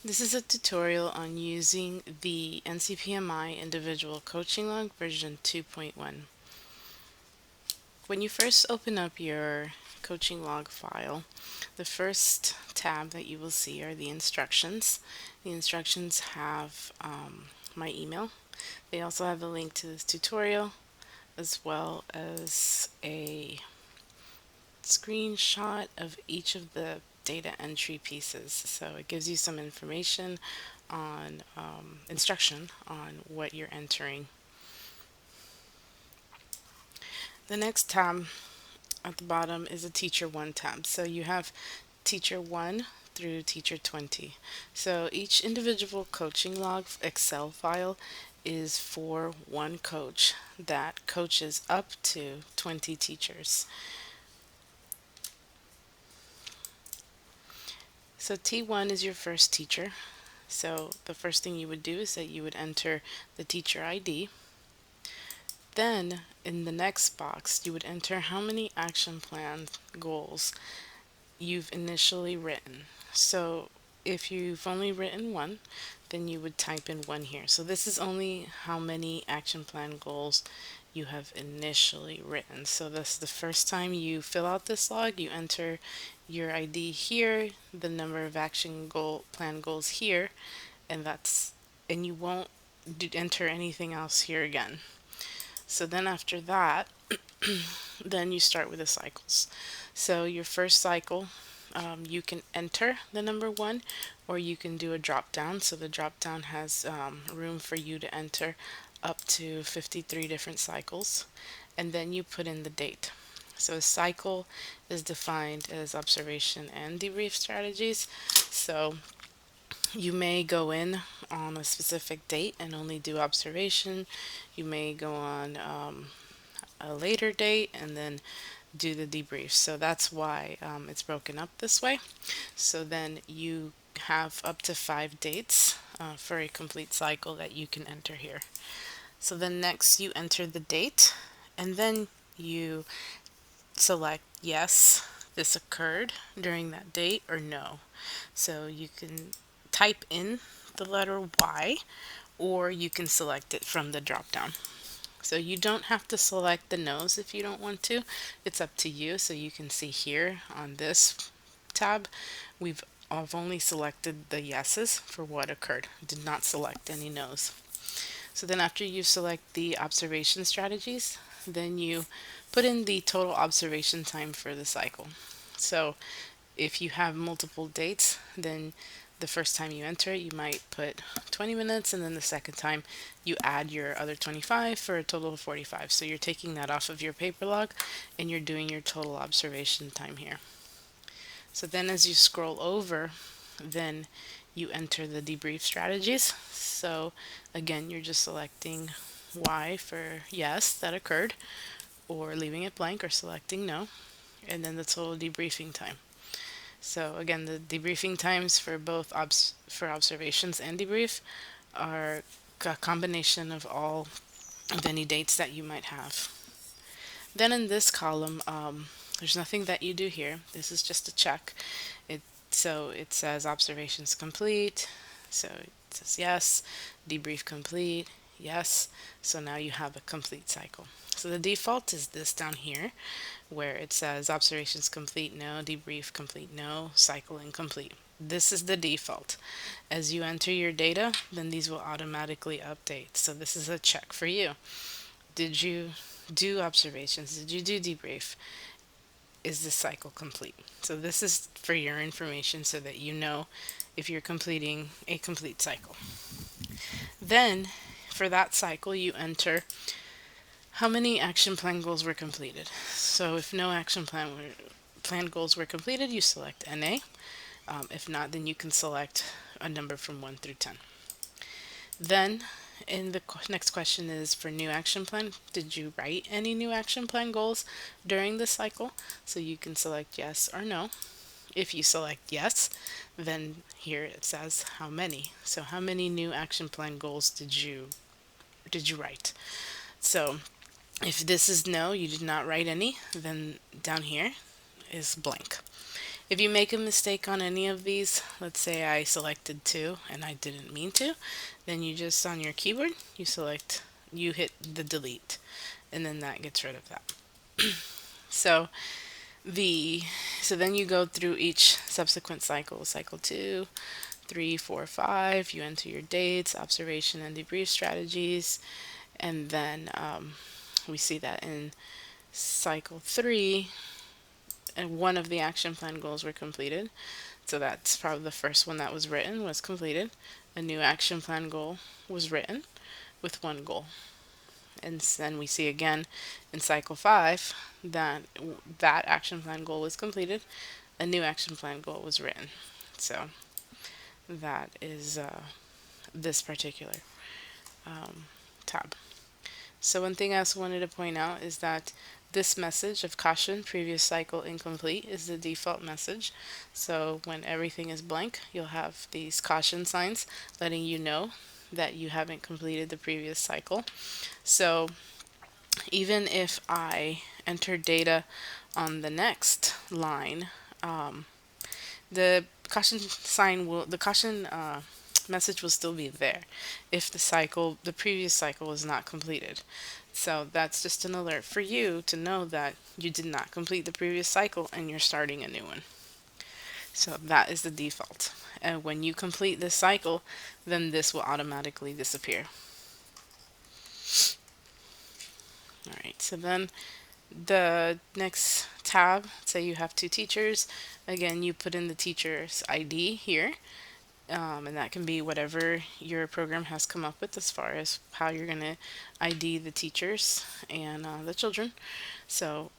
This is a tutorial on using the NCPMI Individual Coaching Log version 2.1. When you first open up your coaching log file, the first tab that you will see are the instructions. The instructions have my email. They also have a link to this tutorial as well as a screenshot of each of the data entry pieces. So it gives you some information on instruction on what you're entering. The next tab at the bottom is a Teacher 1 tab. So you have Teacher 1 through Teacher 20. So each individual coaching log Excel file is for one coach that coaches up to 20 teachers. So T1 is your first teacher. So the first thing you would do is that you would enter the teacher ID. Then in the next box, you would enter how many action plan goals you've initially written. So if you've only written one, then you would type in one here. So this is only how many action plan goals you have initially written. So this is the first time you fill out this log, you enter your ID here, the number of plan goals here, and you won't enter anything else here again. So then after that, then you start with the cycles. So your first cycle, you can enter the number 1, or you can do a drop down. So the drop down has room for you to enter up to 53 different cycles, and then you put in the date. So a cycle is defined as observation and debrief strategies. So you may go in on a specific date and only do observation. You may go on a later date and then do the debrief. So that's why it's broken up this way. So then you have up to 5 dates for a complete cycle that you can enter here. So then next you enter the date, and then you select yes, this occurred during that date, or no. So you can type in the letter Y, or you can select it from the drop down. So you don't have to select the no's if you don't want to. It's up to you. So you can see here on this tab, I've only selected the yeses for what occurred. Did not select any no's. So then after you select the observation strategies, then you put in the total observation time for the cycle. So if you have multiple dates, then the first time you enter it, you might put 20 minutes, and then the second time you add your other 25 for a total of 45. So you're taking that off of your paper log and you're doing your total observation time here. So then as you scroll over, then you enter the debrief strategies. So again, you're just selecting Y for yes, that occurred, or leaving it blank, or selecting no, and then the total debriefing time. So again, the debriefing times for both for observations and debrief are a combination of all of any dates that you might have. Then in this column, there's nothing that you do here. This is just a check. So it says observations complete. So it says yes, debrief complete, yes. So now you have a complete cycle. So the default is this down here, where it says observations complete, no, debrief complete, no, cycle incomplete. This is the default. As you enter your data, then these will automatically update. So this is a check for you. Did you do observations? Did you do debrief? Is the cycle complete? So this is for your information so that you know if you're completing a complete cycle. Then for that cycle, you enter how many action plan goals were completed. So if no action plan goals were completed, you select NA. If not, then you can select a number from 1 through 10. Then in the next question is for new action plan. Did you write any new action plan goals during the cycle? So you can select yes or no. If you select yes, then here it says how many. So how many new action plan goals did you write? So if this is no, you did not write any, then down here is blank. If you make a mistake on any of these, let's say I selected 2 and I didn't mean to, then you just on your keyboard, you hit the delete, and then that gets rid of that. So the so then you go through each subsequent cycle, cycle 2, 3, 4, 5. You enter your dates, observation and debrief strategies, and then we see that in cycle 3, and one of the action plan goals were completed. So that's probably the first one that was written was completed. A new action plan goal was written with 1 goal. And then we see again in cycle 5 that that action plan goal was completed. A new action plan goal was written. So that is this particular tab. So one thing I also wanted to point out is that this message of caution, previous cycle incomplete, is the default message. So when everything is blank, you'll have these caution signs letting you know that you haven't completed the previous cycle. So even if I enter data on the next line, the caution message will still be there if the previous cycle was not completed. So that's just an alert for you to know that you did not complete the previous cycle and you're starting a new one. So that is the default. And when you complete this cycle, then this will automatically disappear. Alright, so then the next tab, say you have 2 teachers. Again, you put in the teacher's ID here. And that can be whatever your program has come up with as far as how you're going to ID the teachers and the children. So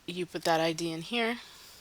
you put that ID in here,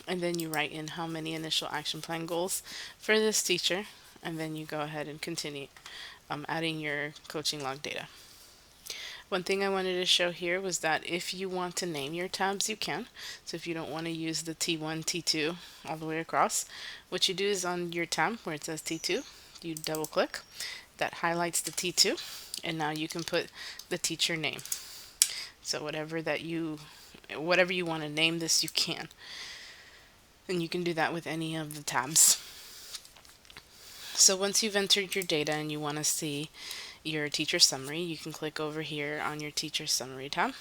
and then you write in how many initial action plan goals for this teacher, and then you go ahead and continue adding your coaching log data. One thing I wanted to show here was that if you want to name your tabs, you can. So if you don't want to use the T1, T2 all the way across, what you do is on your tab where it says T2, you double click. That highlights the T2, and now you can put the teacher name. So whatever you want to name this, you can. And you can do that with any of the tabs. So once you've entered your data and you want to see your teacher summary, you can click over here on your teacher summary tab.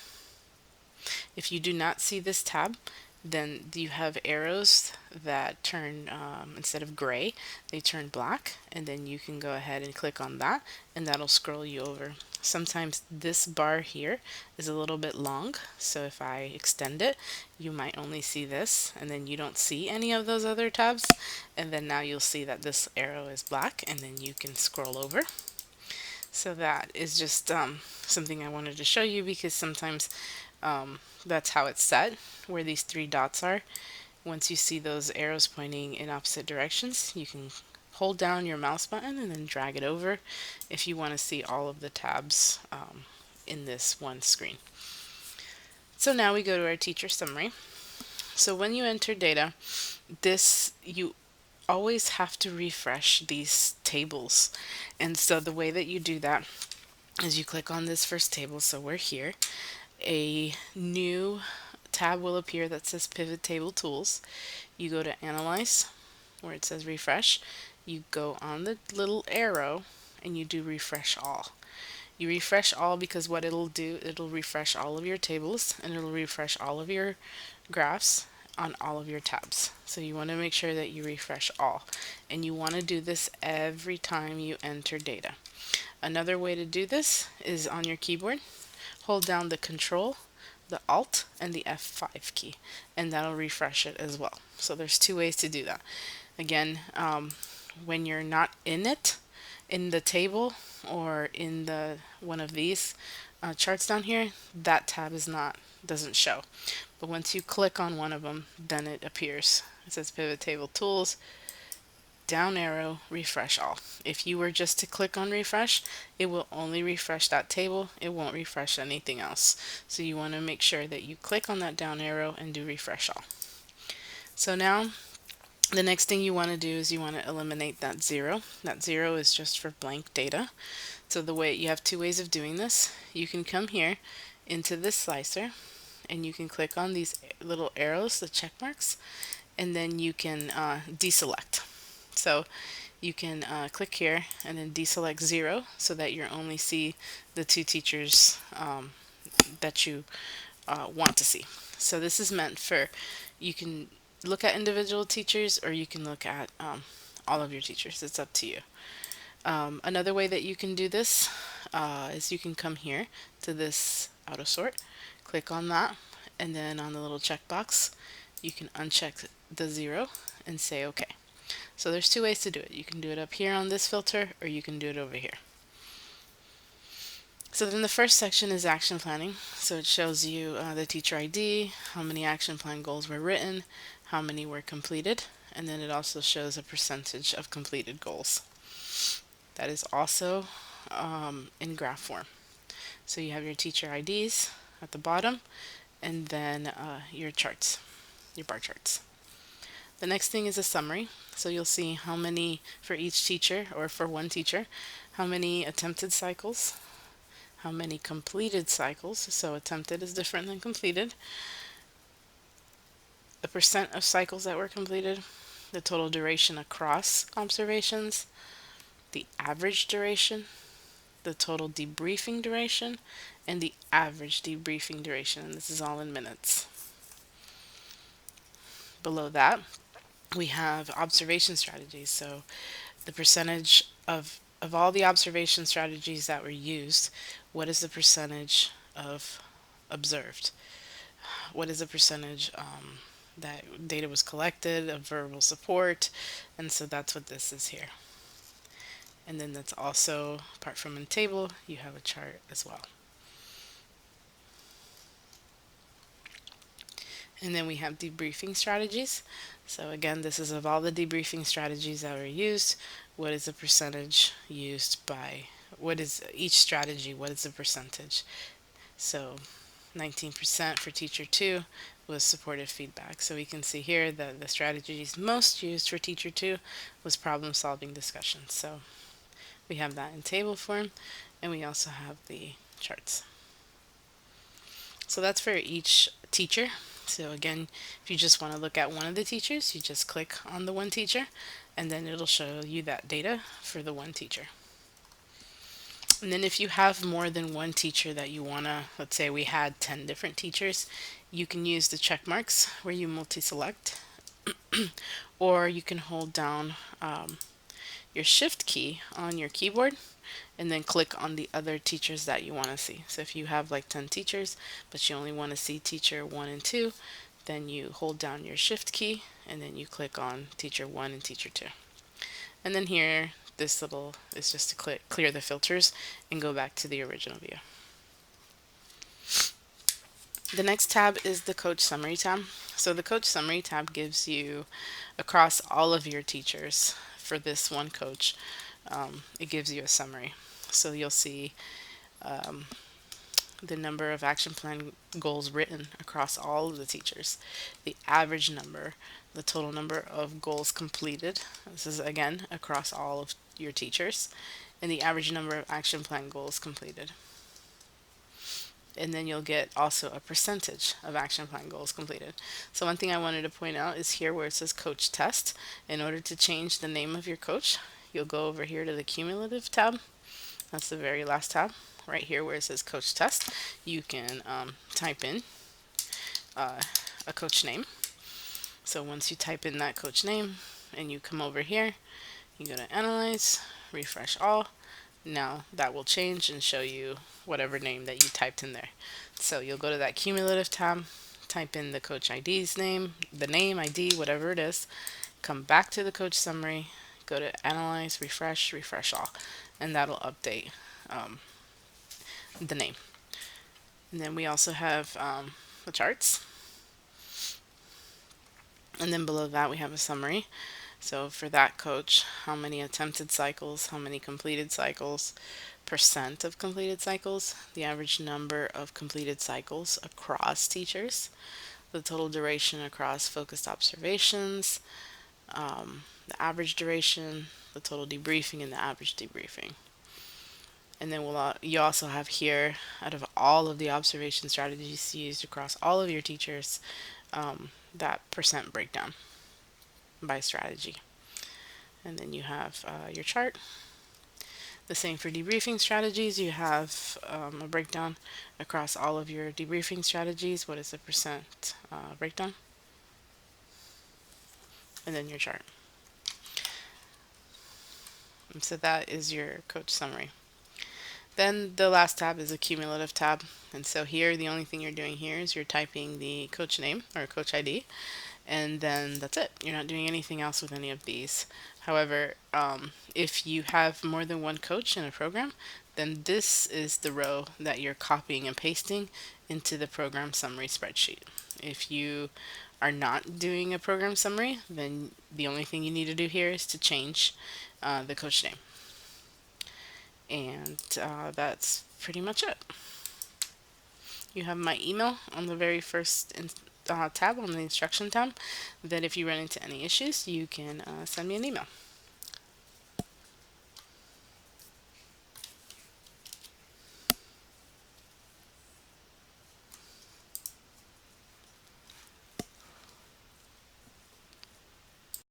If you do not see this tab, then you have arrows that turn, instead of gray, they turn black, and then you can go ahead and click on that, and that'll scroll you over. Sometimes this bar here is a little bit long, so if I extend it, you might only see this, and then you don't see any of those other tabs, and then now you'll see that this arrow is black, and then you can scroll over. So that is just something I wanted to show you, because sometimes that's how it's set, where these 3 dots are. Once you see those arrows pointing in opposite directions, you can hold down your mouse button and then drag it over if you want to see all of the tabs in this one screen. So now we go to our teacher summary. So when you enter data, you always have to refresh these tables. And so the way that you do that is you click on this first table. So we're here. A new tab will appear that says Pivot Table Tools. You go to Analyze, where it says Refresh. You go on the little arrow and you do Refresh All. You refresh all because what it'll do, it'll refresh all of your tables and it'll refresh all of your graphs on all of your tabs. So you want to make sure that you refresh all, and you want to do this every time you enter data. Another way to do this is on your keyboard, hold down the Control, the Alt, and the F5 key, and that'll refresh it as well. So there's 2 ways to do that. Again, when you're not in the table or in one of these charts down here, that tab doesn't show. But once you click on one of them, then it appears. It says Pivot Table Tools, down arrow, refresh all. If you were just to click on refresh, it will only refresh that table. It won't refresh anything else. So you want to make sure that you click on that down arrow and do refresh all. So now the next thing you want to do is you want to eliminate that 0. That 0 is just for blank data. So you have 2 ways of doing this. You can come here into this slicer and you can click on these little arrows, the check marks, and then you can deselect. So you can click here and then deselect 0 so that you only see the two teachers that you want to see. So this is meant for, you can look at individual teachers or you can look at all of your teachers. It's up to you. Another way that you can do this is you can come here to this auto sort, click on that, and then on the little checkbox you can uncheck the 0 and say OK. So there's two ways to do it. You can do it up here on this filter or you can do it over here. So then the first section is action planning. So it shows you the teacher ID, how many action plan goals were written, how many were completed, and then it also shows a percentage of completed goals. That is also in graph form. So you have your teacher IDs at the bottom and then your charts, your bar charts. The next thing is a summary. So you'll see how many for each teacher, or for one teacher, how many attempted cycles, how many completed cycles. So attempted is different than completed. The percent of cycles that were completed, the total duration across observations, the average duration, the total debriefing duration, and the average debriefing duration. And this is all in minutes. Below that, we have observation strategies. So the percentage of all the observation strategies that were used, what is the percentage of observed? What is the percentage that data was collected, of verbal support? And so that's what this is here. And then that's also, apart from a table, you have a chart as well. And then we have debriefing strategies. So again, this is of all the debriefing strategies that were used, what is the percentage used by, what is each strategy, what is the percentage? So 19% for teacher 2 was supportive feedback. So we can see here that the strategies most used for teacher 2 was problem solving discussion. So we have that in table form, and we also have the charts. So that's for each teacher. So again, if you just want to look at one of the teachers, you just click on the one teacher and then it'll show you that data for the one teacher. And then if you have more than one teacher that you want to, let's say we had 10 different teachers, you can use the check marks where you multi-select or you can hold down your shift key on your keyboard and then click on the other teachers that you want to see. So if you have like 10 teachers, but you only want to see teacher 1 and 2, then you hold down your shift key and then you click on teacher 1 and teacher 2. And then here, this little is just to clear the filters and go back to the original view. The next tab is the coach summary tab. So the coach summary tab gives you across all of your teachers for this one coach, it gives you a summary. So you'll see the number of action plan goals written across all of the teachers, the average number, the total number of goals completed. This is again across all of your teachers, and the average number of action plan goals completed. And then you'll get also a percentage of action plan goals completed. So one thing I wanted to point out is here where it says coach test. In order to change the name of your coach, you'll go over here to the cumulative tab. That's the very last tab. Right here where it says coach test, you can type in a coach name. So once you type in that coach name and you come over here, you go to analyze, refresh all. Now that will change and show you whatever name that you typed in there. So you'll go to that cumulative tab, type in the coach ID's name, the name, ID, whatever it is, come back to the coach summary, go to analyze, refresh, refresh all, and that'll update the name. And then we also have the charts. And then below that we have a summary. So for that coach, how many attempted cycles, how many completed cycles, percent of completed cycles, the average number of completed cycles across teachers, the total duration across focused observations, the average duration, the total debriefing, and the average debriefing. And then you also have here, out of all of the observation strategies used across all of your teachers, that percent breakdown. by strategy. And then you have your chart. The same for debriefing strategies. You have a breakdown across all of your debriefing strategies. What is the percent breakdown? And then your chart. And so that is your coach summary. Then the last tab is a cumulative tab. And so here, the only thing you're doing here is you're typing the coach name or coach ID, and then that's it. You're not doing anything else with any of these. However, if you have more than one coach in a program, then this is the row that you're copying and pasting into the program summary spreadsheet. If you are not doing a program summary, then the only thing you need to do here is to change the coach name. And that's pretty much it. You have my email on the very first tab on the instruction tab, that if you run into any issues, you can send me an email.